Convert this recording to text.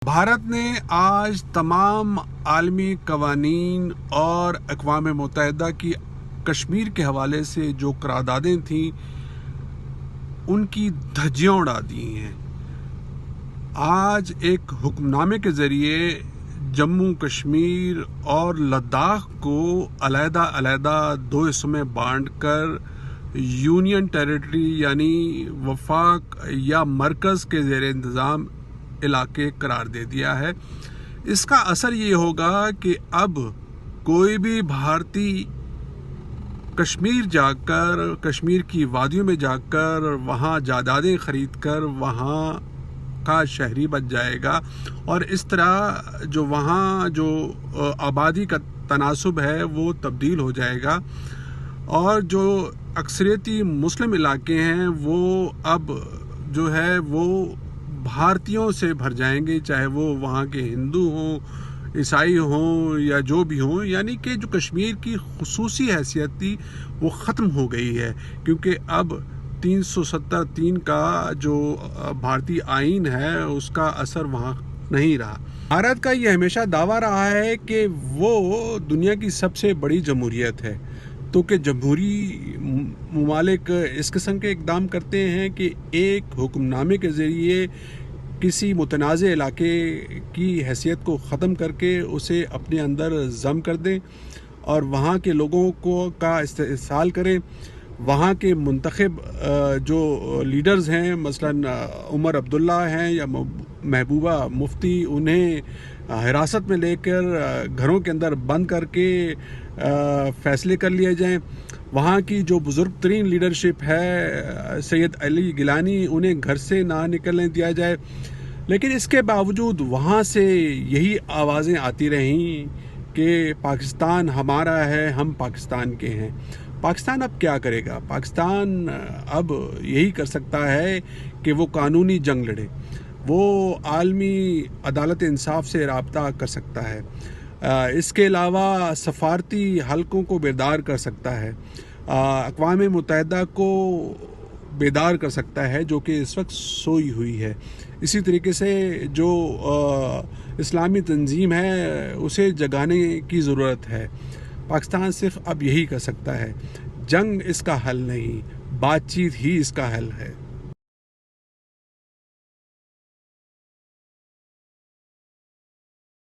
भारत ने आज तमाम आलमी कवानीन और अक़वाम मुत्तहिदा की कश्मीर के हवाले से जो करारदादें थीं उनकी धज्जियाँ उड़ा दी हैं। आज एक हुक्मनामे के ज़रिए जम्मू कश्मीर और लद्दाख को अलहदा दो हिस्सों में बांट कर यूनियन टेरिटरी यानी वफाक या मरकज़ के ज़ेर इंतज़ाम इलाके करार दे दिया है। इसका असर ये होगा कि अब कोई भी भारतीय कश्मीर जाकर, कश्मीर की वादियों में जाकर वहाँ जायदादें ख़रीद कर वहाँ का शहरी बन जाएगा और इस तरह जो वहाँ जो आबादी का तनासुब है वो तब्दील हो जाएगा और जो अक्सरियती मुस्लिम इलाके हैं वो अब जो है वो भारतीयों से भर जाएंगे, चाहे वो वहाँ के हिंदू हों, ईसाई हों या जो भी हों। यानी कि जो कश्मीर की खुसूसी हैसियत थी वो ख़त्म हो गई है, क्योंकि अब 370(3) का जो भारतीय आइन है उसका असर वहाँ नहीं रहा। भारत का ये हमेशा दावा रहा है कि वो दुनिया की सबसे बड़ी जमहूरियत है, तो कि जमहूरी ममालिक इस किस्म के इक़दाम करते हैं कि एक हुक्मनामे के ज़रिए किसी मुतनाज़ इलाके की हैसियत को ख़त्म करके उसे अपने अंदर ज़म कर दें और वहाँ के लोगों को का इस्तेहसाल करें। वहाँ के मुंतखब जो लीडर्स हैं, मसलन उमर अब्दुल्ला हैं या महबूबा मुफ्ती, उन्हें हिरासत में लेकर घरों के अंदर बंद करके फ़ैसले कर लिए जाएं। वहाँ की जो बुज़ुर्ग तरीन लीडरशिप है, सैयद अली गिलानी, उन्हें घर से ना निकलने दिया जाए। लेकिन इसके बावजूद वहाँ से यही आवाज़ें आती रहीं कि पाकिस्तान हमारा है, हम पाकिस्तान के हैं। पाकिस्तान अब क्या करेगा? पाकिस्तान अब यही कर सकता है कि वो कानूनी जंग लड़े, वो आलमी अदालत इंसाफ से राब्ता कर सकता है, इसके अलावा सफारती हलकों को बेदार कर सकता है, अक़वाम मुत्तहिदा को बेदार कर सकता है जो कि इस वक्त सोई हुई है। इसी तरीके से जो इस्लामी तंजीम है उसे जगाने की ज़रूरत है। पाकिस्तान सिर्फ अब यही कर सकता है। जंग इसका हल नहीं, बातचीत ही इसका हल है।